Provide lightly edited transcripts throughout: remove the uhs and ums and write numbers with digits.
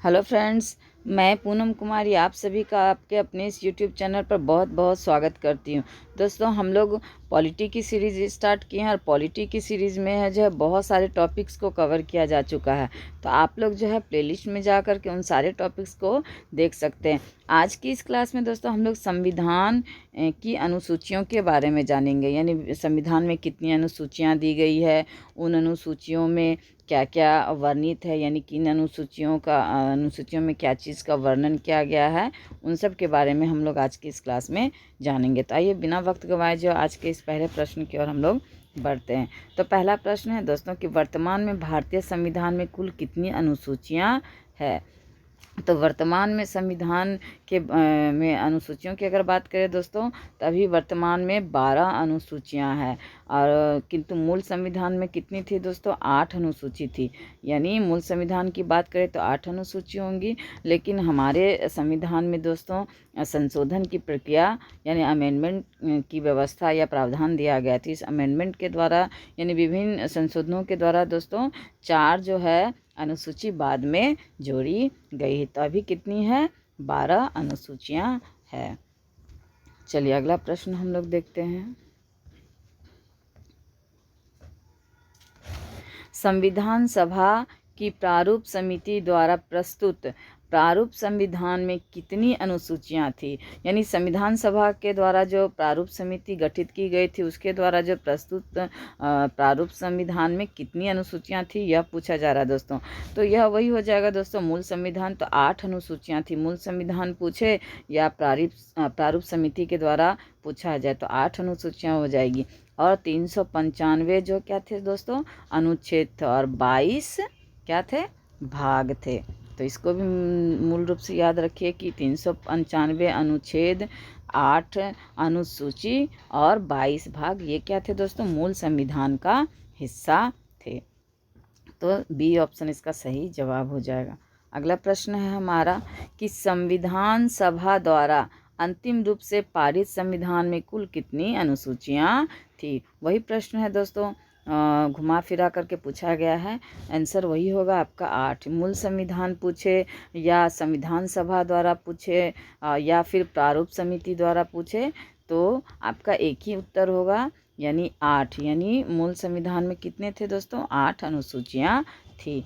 Hello friends, मैं पूनम कुमारी आप सभी का आपके अपने इस यूट्यूब चैनल पर बहुत बहुत स्वागत करती हूँ। दोस्तों, हम लोग पॉलिटी की सीरीज़ स्टार्ट किए हैं और पॉलिटी की सीरीज़ में है जो है बहुत सारे टॉपिक्स को कवर किया जा चुका है। तो आप लोग जो है प्लेलिस्ट में जा कर के उन सारे टॉपिक्स को देख सकते हैं। आज की इस क्लास में दोस्तों हम लोग संविधान की अनुसूचियों के बारे में जानेंगे, यानी संविधान में कितनी अनुसूचियाँ दी गई है, उन अनुसूचियों में क्या क्या वर्णित है, यानी किन अनुसूचियों में क्या चीज़ का वर्णन किया गया है, उन सब के बारे में हम लोग आज की इस क्लास में जानेंगे। तो आइए बिना वक्त गंवाए जो आज के इस पहले प्रश्न की ओर हम लोग बढ़ते हैं। तो पहला प्रश्न है दोस्तों कि वर्तमान में भारतीय संविधान में कुल कितनी अनुसूचियाँ है। तो वर्तमान में संविधान के में अनुसूचियों की अगर बात करें दोस्तों, तो अभी वर्तमान में 12 अनुसूचियां हैं। और किंतु मूल संविधान में कितनी थी दोस्तों? 8 अनुसूची थी। यानी मूल संविधान की बात करें तो 8 अनुसूची होंगी, लेकिन हमारे संविधान में दोस्तों संशोधन की प्रक्रिया यानी अमेंडमेंट की व्यवस्था या प्रावधान दिया गया था। इस अमेंडमेंट के द्वारा यानी विभिन्न संशोधनों के द्वारा दोस्तों 4 जो है अनुसूची बाद में जोड़ी गई है। तो अभी कितनी है? 12 अनुसूचियां है। चलिए अगला प्रश्न हम लोग देखते हैं। संविधान सभा की प्रारूप समिति द्वारा प्रस्तुत प्रारूप संविधान में कितनी अनुसूचियां थी? यानी संविधान सभा के द्वारा जो प्रारूप समिति गठित की गई थी उसके द्वारा जो प्रस्तुत प्रारूप संविधान में कितनी अनुसूचियां थी, यह पूछा जा रहा है दोस्तों। तो यह वही हो जाएगा दोस्तों, मूल संविधान तो 8 अनुसूचियां थी। मूल संविधान पूछे या प्रारूप समिति के द्वारा पूछा जाए तो 8 अनुसूचियां हो जाएगी। और 395 जो क्या थे दोस्तों? अनुच्छेद थे। और 22 क्या थे? भाग थे। तो इसको भी मूल रूप से याद रखिए कि 395 अनुच्छेद, 8 अनुसूची और 22 भाग, ये क्या थे दोस्तों? मूल संविधान का हिस्सा थे। तो बी ऑप्शन इसका सही जवाब हो जाएगा। अगला प्रश्न है हमारा कि संविधान सभा द्वारा अंतिम रूप से पारित संविधान में कुल कितनी अनुसूचियां थी? वही प्रश्न है दोस्तों, घुमा फिरा करके पूछा गया है। आंसर वही होगा आपका 8। मूल संविधान पूछे या संविधान सभा द्वारा पूछे या फिर प्रारूप समिति द्वारा पूछे तो आपका एक ही उत्तर होगा, यानी 8। यानी मूल संविधान में कितने थे दोस्तों? 8 अनुसूचियां थी।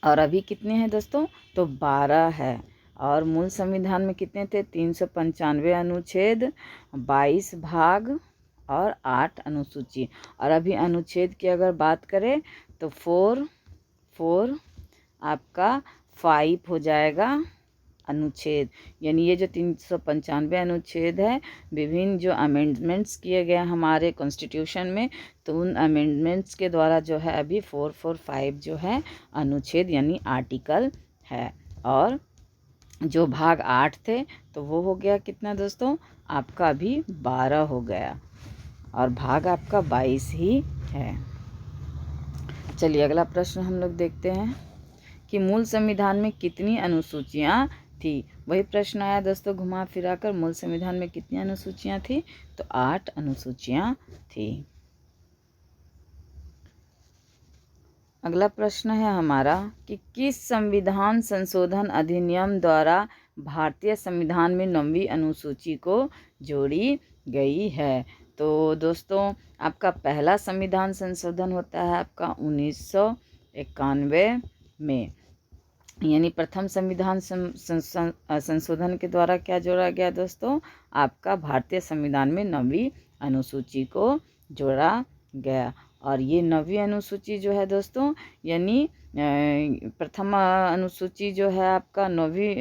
और अभी कितने हैं दोस्तों? तो 12 है। और मूल संविधान में कितने थे? 395 अनुच्छेद, 22 भाग और 8 अनुसूची। और अभी अनुच्छेद की अगर बात करें तो 4 आपका 5 हो जाएगा अनुच्छेद। यानी ये जो 395 अनुच्छेद है, विभिन्न जो अमेंडमेंट्स किए गए हमारे कॉन्स्टिट्यूशन में, तो उन अमेंडमेंट्स के द्वारा जो है अभी 445 जो है अनुच्छेद यानी आर्टिकल है। और जो भाग 8 थे तो वो हो गया कितना दोस्तों? आपका अभी 12 हो गया और भाग आपका 22 ही है। चलिए अगला प्रश्न हम लोग देखते हैं कि मूल संविधान में कितनी अनुसूचियां थी। वही प्रश्न आया दोस्तों घुमा फिरा कर, मूल संविधान में कितनी अनुसूचियां थी? तो 8 अनुसूचियां थी। अगला प्रश्न है हमारा कि किस संविधान संशोधन अधिनियम द्वारा भारतीय संविधान में 9वीं अनुसूची को जोड़ी गई है? तो दोस्तों आपका पहला संविधान संशोधन होता है आपका 1991 में। यानी प्रथम संविधान संशोधन के द्वारा क्या जोड़ा गया दोस्तों? आपका भारतीय संविधान में 9वीं अनुसूची को जोड़ा गया। और ये 9वीं अनुसूची जो है दोस्तों, यानी प्रथम अनुसूची जो है आपका 9वीं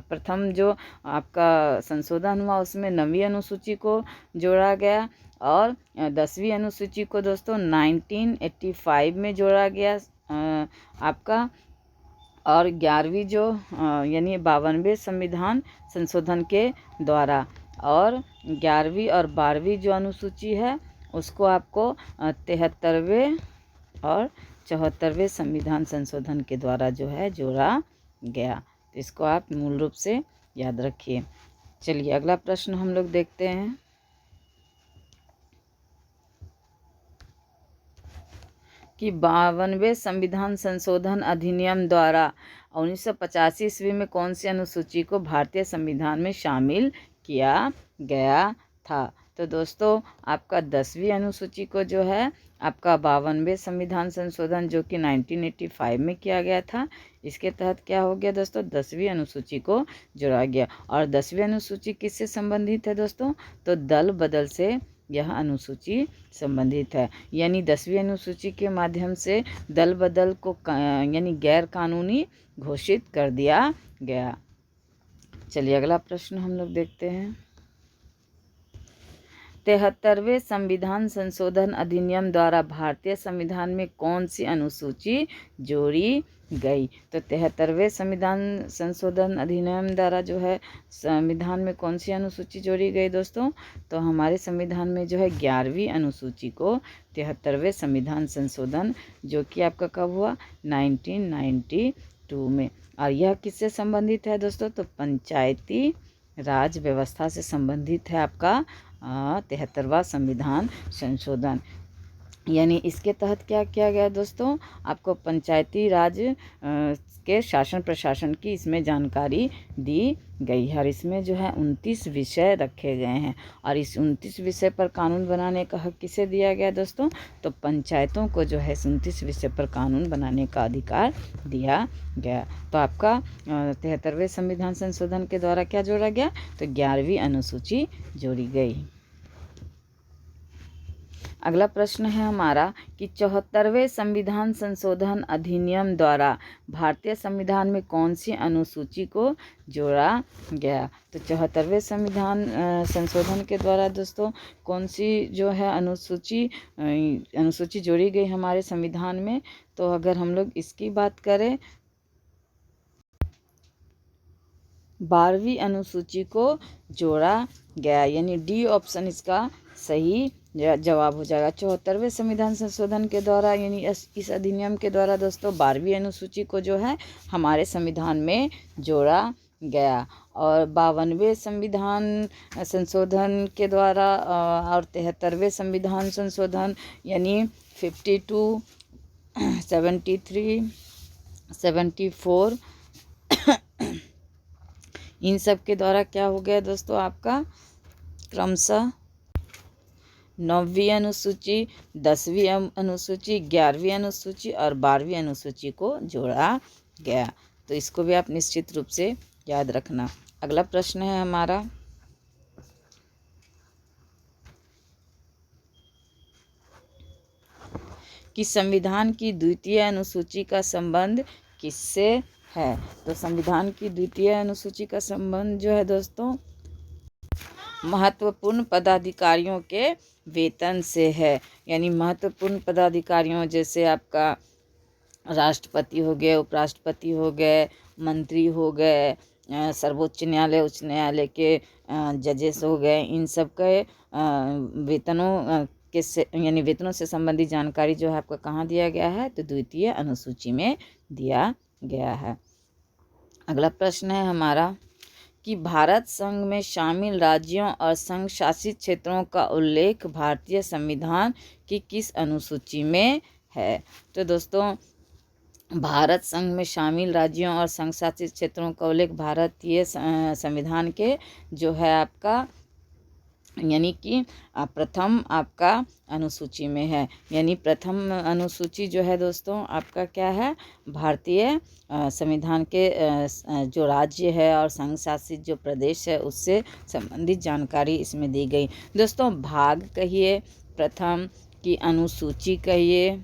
प्रथम जो आपका संशोधन हुआ उसमें 9वीं अनुसूची को जोड़ा गया। और 10वीं अनुसूची को दोस्तों 1985 में जोड़ा गया आपका। और 11वीं जो यानी 52वें संविधान संशोधन के द्वारा। और 11वीं और 12वीं जो अनुसूची है उसको आपको 73वें और 74वें संविधान संशोधन के द्वारा जो है जोड़ा गया। तो इसको आप मूल रूप से याद रखिए। चलिए अगला प्रश्न हम लोग देखते हैं कि 52वें संविधान संशोधन अधिनियम द्वारा और 1985 ईस्वी में कौन सी अनुसूची को भारतीय संविधान में शामिल किया गया था? तो दोस्तों आपका 10वीं अनुसूची को जो है आपका 52वें संविधान संशोधन जो कि 1985 में किया गया था, इसके तहत क्या हो गया दोस्तों, 10वीं अनुसूची को जोड़ा गया। और 10वीं अनुसूची किससे संबंधित है दोस्तों? तो दल बदल से यह अनुसूची संबंधित है। यानी 10वीं अनुसूची के माध्यम से दल बदल को यानी गैर कानूनी घोषित कर दिया गया। चलिए अगला प्रश्न हम लोग देखते हैं। 73वें संविधान संशोधन अधिनियम द्वारा भारतीय संविधान में कौन सी अनुसूची जोड़ी गई? तो 73वें संविधान संशोधन अधिनियम द्वारा जो है संविधान में कौन सी अनुसूची जोड़ी गई दोस्तों? तो हमारे संविधान में जो है 11वीं अनुसूची को 73वें संविधान संशोधन जो कि आपका कब हुआ, 1992 में। और यह किससे संबंधित है दोस्तों? तो पंचायती राज व्यवस्था से संबंधित है आपका 73वां संविधान संशोधन। यानी इसके तहत क्या किया गया दोस्तों, आपको पंचायती राज के शासन प्रशासन की इसमें जानकारी दी गई है। और इसमें जो है 29 विषय रखे गए हैं और इस 29 विषय पर कानून बनाने का हक किसे दिया गया दोस्तों? तो पंचायतों को जो है 29 विषय पर कानून बनाने का अधिकार दिया गया। तो आपका 73वें संविधान संशोधन के द्वारा क्या जोड़ा गया? तो 11वीं अनुसूची जोड़ी गई। अगला प्रश्न है हमारा कि 74वें संविधान संशोधन अधिनियम द्वारा भारतीय संविधान में कौन सी अनुसूची को जोड़ा गया? तो 74वें संविधान संशोधन के द्वारा दोस्तों कौन सी जो है अनुसूची जोड़ी गई हमारे संविधान में? तो अगर हम लोग इसकी बात करें, 12वीं अनुसूची को जोड़ा गया। यानी डी ऑप्शन इसका सही जवाब हो जाएगा। 74वें संविधान संशोधन के द्वारा यानी इस अधिनियम के द्वारा दोस्तों 12वीं अनुसूची को जो है हमारे संविधान में जोड़ा गया। और 52वें संविधान संशोधन के द्वारा और 73वें संविधान संशोधन यानी 52, 73, 74 इन सब के द्वारा क्या हो गया दोस्तों, आपका क्रमशः 9वीं अनुसूची, 10वीं अनुसूची, 11वीं अनुसूची और 12वीं अनुसूची को जोड़ा गया। तो इसको भी आप निश्चित रूप से याद रखना। अगला प्रश्न है हमारा कि संविधान की द्वितीय अनुसूची का संबंध किससे है? तो संविधान की द्वितीय अनुसूची का संबंध जो है दोस्तों महत्वपूर्ण पदाधिकारियों के वेतन से है। यानी महत्वपूर्ण पदाधिकारियों जैसे आपका राष्ट्रपति हो गए, उपराष्ट्रपति हो गए, मंत्री हो गए, सर्वोच्च न्यायालय, उच्च न्यायालय के जजेस हो गए, इन सब के वेतनों के से यानी वेतनों से संबंधित जानकारी जो है आपको कहाँ दिया गया है? तो द्वितीय अनुसूची में दिया गया है। अगला प्रश्न है हमारा कि भारत संघ में शामिल राज्यों और संघ शासित क्षेत्रों का उल्लेख भारतीय संविधान की किस अनुसूची में है? तो दोस्तों भारत संघ में शामिल राज्यों और संघ शासित क्षेत्रों का उल्लेख भारतीय संविधान के जो है आपका यानी कि प्रथम आपका अनुसूची में है। यानी प्रथम अनुसूची जो है दोस्तों आपका क्या है? भारतीय संविधान के जो राज्य है और संघ शासित जो प्रदेश है उससे संबंधित जानकारी इसमें दी गई। दोस्तों भाग कहिए, प्रथम की अनुसूची कहिए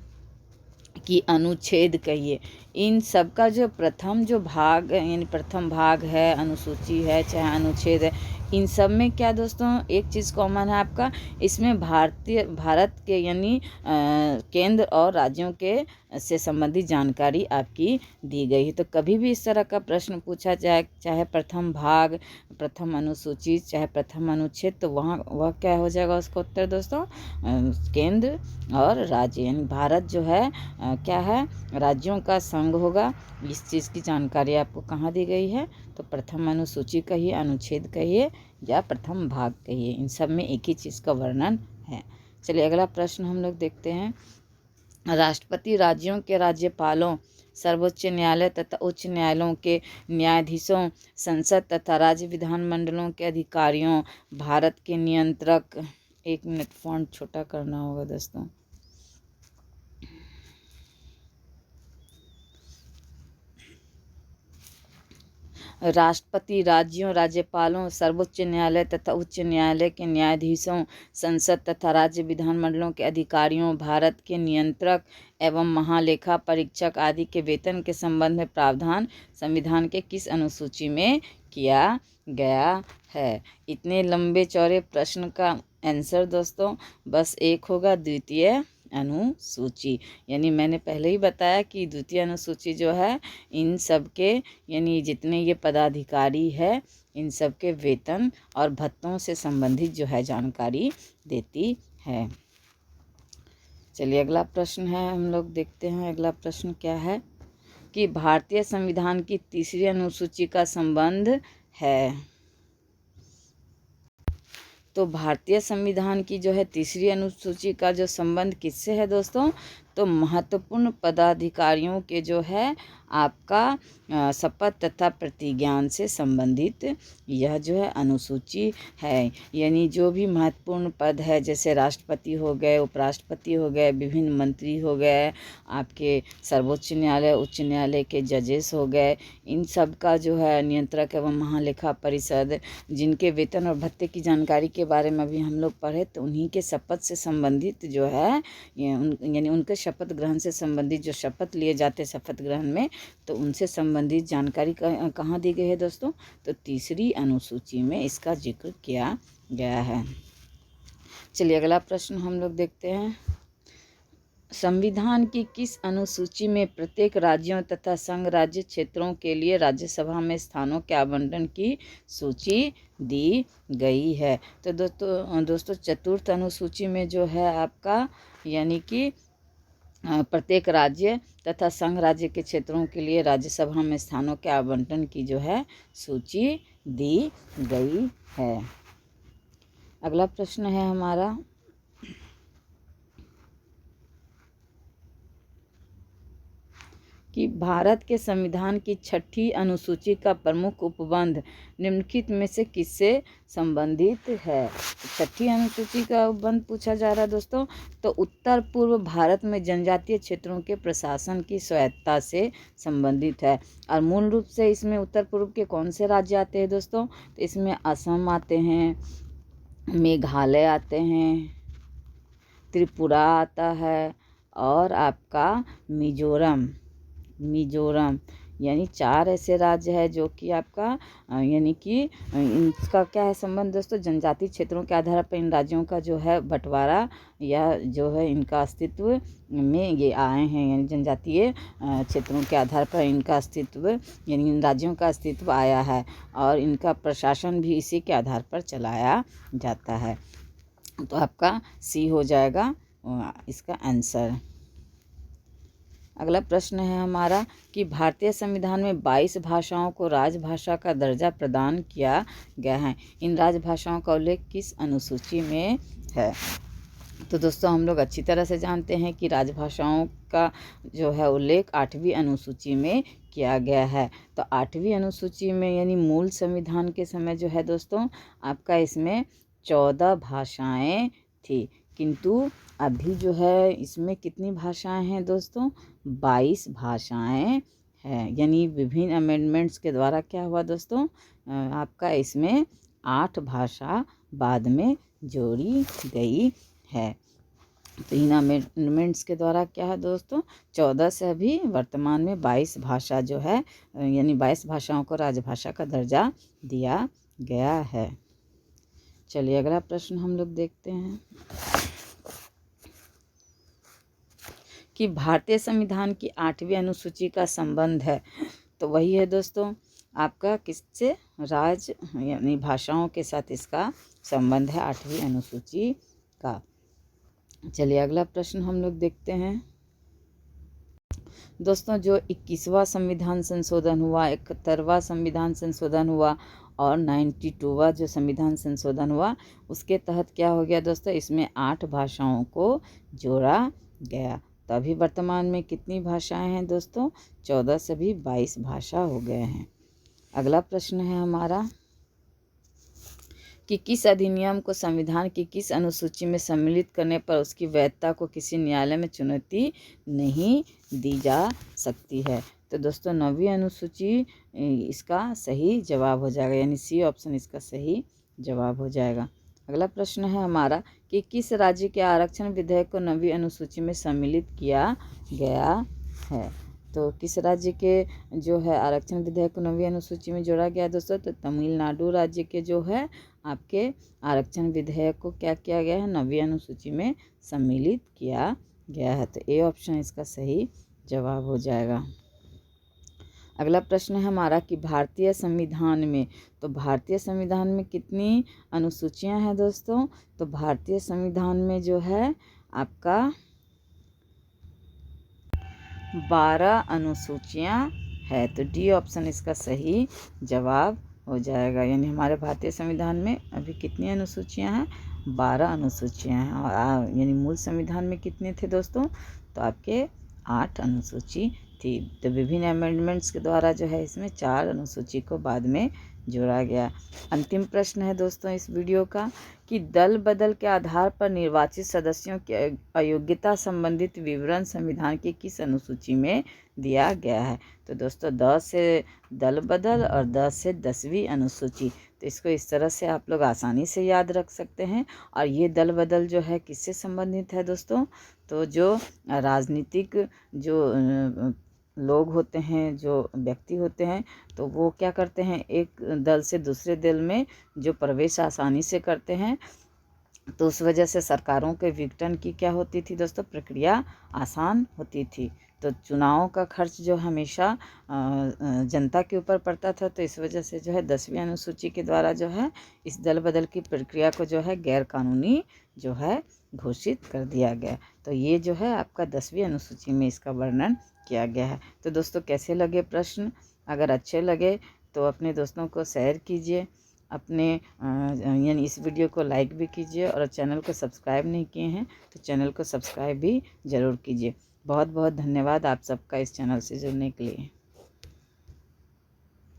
कि अनुच्छेद कहिए, इन सब का जो प्रथम जो भाग यानी प्रथम भाग है, अनुसूची है चाहे अनुच्छेद है, इन सब में क्या दोस्तों एक चीज़ कॉमन है आपका, इसमें भारत के यानी केंद्र और राज्यों के से संबंधित जानकारी आपकी दी गई है। तो कभी भी इस तरह का प्रश्न पूछा जाए, चाहे प्रथम भाग, प्रथम अनुसूची, चाहे प्रथम अनुच्छेद, तो वह क्या हो जाएगा उसका उत्तर दोस्तों? केंद्र और राज्य यानी भारत जो है क्या है? राज्यों का संघ होगा। इस चीज़ की जानकारी आपको कहाँ दी गई है? तो प्रथम अनुसूची कहिए, अनुच्छेद कहिए या प्रथम भाग कहिए, इन सब में एक ही चीज़ का वर्णन है। चलिए अगला प्रश्न हम लोग देखते हैं। राष्ट्रपति राज्यों के राज्यपालों सर्वोच्च न्यायालय तथा उच्च न्यायालयों के न्यायाधीशों, संसद तथा राज्य विधानमंडलों के अधिकारियों, भारत के नियंत्रक। 1 मिनट, फ़ॉन्ट छोटा करना होगा दोस्तों। राष्ट्रपति, राज्यों, राज्यपालों, सर्वोच्च न्यायालय तथा उच्च न्यायालय के न्यायाधीशों, संसद तथा राज्य विधानमंडलों के अधिकारियों, भारत के नियंत्रक एवं महालेखा परीक्षक आदि के वेतन के संबंध में प्रावधान संविधान के किस अनुसूची में किया गया है? इतने लंबे चौड़े प्रश्न का आंसर दोस्तों बस एक होगा, द्वितीय अनुसूची। यानी मैंने पहले ही बताया कि द्वितीय अनुसूची जो है इन सब के, यानी जितने ये पदाधिकारी है इन सब के वेतन और भत्तों से संबंधित जो है जानकारी देती है। चलिए अगला प्रश्न है, हम लोग देखते हैं अगला प्रश्न क्या है कि भारतीय संविधान की तीसरी अनुसूची का संबंध है। तो भारतीय संविधान की जो है तीसरी अनुसूची का जो संबंध किससे है दोस्तों? तो महत्वपूर्ण पदाधिकारियों के जो है आपका शपथ तथा प्रतिज्ञान से संबंधित यह जो है अनुसूची है। यानी जो भी महत्वपूर्ण पद है, जैसे राष्ट्रपति हो गए, उपराष्ट्रपति हो गए, विभिन्न मंत्री हो गए, आपके सर्वोच्च न्यायालय, उच्च न्यायालय के जजेस हो गए, इन सब का जो है नियंत्रक एवं महालेखा परिषद, जिनके वेतन और भत्ते की जानकारी के बारे में अभी हम लोग पढ़े, तो उन्हीं के शपथ से संबंधित जो है यानी उनके शपथ ग्रहण से संबंधित जो शपथ लिए जाते शपथ ग्रहण में, तो उनसे संबंधित जानकारी कहाँ दी गई है दोस्तों? तो तीसरी अनुसूची में इसका जिक्र किया गया है। चलिए अगला प्रश्न हम लोग देखते हैं। संविधान की किस अनुसूची में प्रत्येक राज्यों तथा संघ राज्य क्षेत्रों के लिए राज्यसभा में स्थानों के आवंटन की सूची दी गई है? तो दोस्तों चतुर्थ अनुसूची में जो है आपका, यानी कि प्रत्येक राज्य तथा संघ राज्य के क्षेत्रों के लिए राज्यसभा में स्थानों के आवंटन की जो है सूची दी गई है। अगला प्रश्न है हमारा कि भारत के संविधान की छठी अनुसूची का प्रमुख उपबंध निम्नलिखित में से किससे संबंधित है? छठी अनुसूची का उपबंध पूछा जा रहा है दोस्तों, तो उत्तर पूर्व भारत में जनजातीय क्षेत्रों के प्रशासन की स्वायत्तता से संबंधित है। और मूल रूप से इसमें उत्तर पूर्व के कौन से राज्य आते हैं दोस्तों? तो इसमें असम आते हैं, मेघालय आते हैं, त्रिपुरा आता है और आपका मिजोरम, यानी 4 ऐसे राज्य है जो कि आपका यानी कि इनका क्या है संबंध दोस्तों? जनजातीय क्षेत्रों के आधार पर इन राज्यों का जो है बंटवारा या जो है इनका अस्तित्व में ये आए हैं। यानी जनजातीय क्षेत्रों के आधार पर इनका अस्तित्व, यानी इन राज्यों का अस्तित्व आया है और इनका प्रशासन भी इसी के आधार पर चलाया जाता है। तो आपका सी हो जाएगा इसका आंसर। अगला प्रश्न है हमारा कि भारतीय संविधान में 22 भाषाओं को राजभाषा का दर्जा प्रदान किया गया है। इन राजभाषाओं का उल्लेख किस अनुसूची में है? तो दोस्तों हम लोग अच्छी तरह से जानते हैं कि राजभाषाओं का जो है उल्लेख 8वीं अनुसूची में किया गया है। तो 8वीं अनुसूची में यानी मूल संविधान के समय जो है दोस्तों आपका इसमें 14 भाषाएं थी, किंतु अभी जो है इसमें कितनी भाषाएं हैं दोस्तों? 22 भाषाएं हैं। यानी विभिन्न अमेंडमेंट्स के द्वारा क्या हुआ दोस्तों? आपका इसमें 8 भाषा बाद में जोड़ी गई है। तो इन अमेंडमेंट्स के द्वारा क्या है दोस्तों? 14 से अभी वर्तमान में 22 भाषा जो है, यानी 22 भाषाओं को राजभाषा का दर्जा दिया गया है। चलिए अगला प्रश्न हम लोग देखते हैं कि भारतीय संविधान की 8वीं अनुसूची का संबंध है। तो वही है दोस्तों आपका किससे? यानी भाषाओं के साथ इसका संबंध है 8वीं अनुसूची का। चलिए अगला प्रश्न हम लोग देखते हैं दोस्तों। जो 21वां संविधान संशोधन हुआ, 71वां संविधान संशोधन हुआ और 92वां जो संविधान संशोधन हुआ, उसके तहत क्या हो गया दोस्तों? इसमें 8 भाषाओं को जोड़ा गया। तो तो अभी वर्तमान में कितनी भाषाएं हैं दोस्तों? 14 से भी 22 भाषा हो गए हैं। अगला प्रश्न है हमारा कि किस अधिनियम को संविधान की किस अनुसूची में सम्मिलित करने पर उसकी वैधता को किसी न्यायालय में चुनौती नहीं दी जा सकती है? तो दोस्तों 9वीं अनुसूची इसका सही जवाब हो जाएगा, यानी सी ऑप्शन इसका सही जवाब हो जाएगा। अगला प्रश्न है हमारा कि किस राज्य के आरक्षण विधेयक को 9वीं अनुसूची में सम्मिलित किया गया है? तो किस राज्य के जो है आरक्षण विधेयक को 9वीं अनुसूची में जोड़ा गया है दोस्तों? तो तमिलनाडु राज्य के जो है आपके आरक्षण विधेयक को क्या किया गया है? 9वीं अनुसूची में सम्मिलित किया गया है। तो ए ऑप्शन इसका सही जवाब हो जाएगा। अगला प्रश्न है हमारा कि भारतीय संविधान में, तो भारतीय संविधान में कितनी अनुसूचियां हैं दोस्तों? तो भारतीय संविधान में जो है आपका 12 अनुसूचियां है। तो डी ऑप्शन इसका सही जवाब हो जाएगा, यानी हमारे भारतीय संविधान में अभी कितनी अनुसूचियां हैं? 12 अनुसूचियां हैं। और यानी मूल संविधान में कितने थे दोस्तों? तो आपके 8 अनुसूची थी। तो विभिन्न अमेंडमेंट्स के द्वारा जो है इसमें 4 अनुसूची को बाद में जोड़ा गया। अंतिम प्रश्न है दोस्तों इस वीडियो का कि दल बदल के आधार पर निर्वाचित सदस्यों की अयोग्यता संबंधित विवरण संविधान की किस अनुसूची में दिया गया है? तो दोस्तों 10 से दल बदल और 10 से 10वीं अनुसूची। तो इसको इस तरह से आप लोग आसानी से याद रख सकते हैं। और ये दल बदल जो है किससे संबंधित है दोस्तों? तो जो राजनीतिक जो लोग होते हैं, जो व्यक्ति होते हैं, तो वो क्या करते हैं, एक दल से दूसरे दल में जो प्रवेश आसानी से करते हैं, तो उस वजह से सरकारों के विघटन की क्या होती थी दोस्तों? प्रक्रिया आसान होती थी। तो चुनावों का खर्च जो हमेशा जनता के ऊपर पड़ता था, तो इस वजह से जो है 10वीं अनुसूची के द्वारा जो है इस दल बदल की प्रक्रिया को जो है गैर कानूनी जो है घोषित कर दिया गया। तो ये जो है आपका 10वीं अनुसूची में इसका वर्णन किया गया है। तो दोस्तों कैसे लगे प्रश्न? अगर अच्छे लगे तो अपने दोस्तों को शेयर कीजिए, अपने यानी इस वीडियो को लाइक भी कीजिए, और चैनल को सब्सक्राइब नहीं किए हैं तो चैनल को सब्सक्राइब भी ज़रूर कीजिए। बहुत बहुत धन्यवाद आप सबका इस चैनल से जुड़ने के लिए।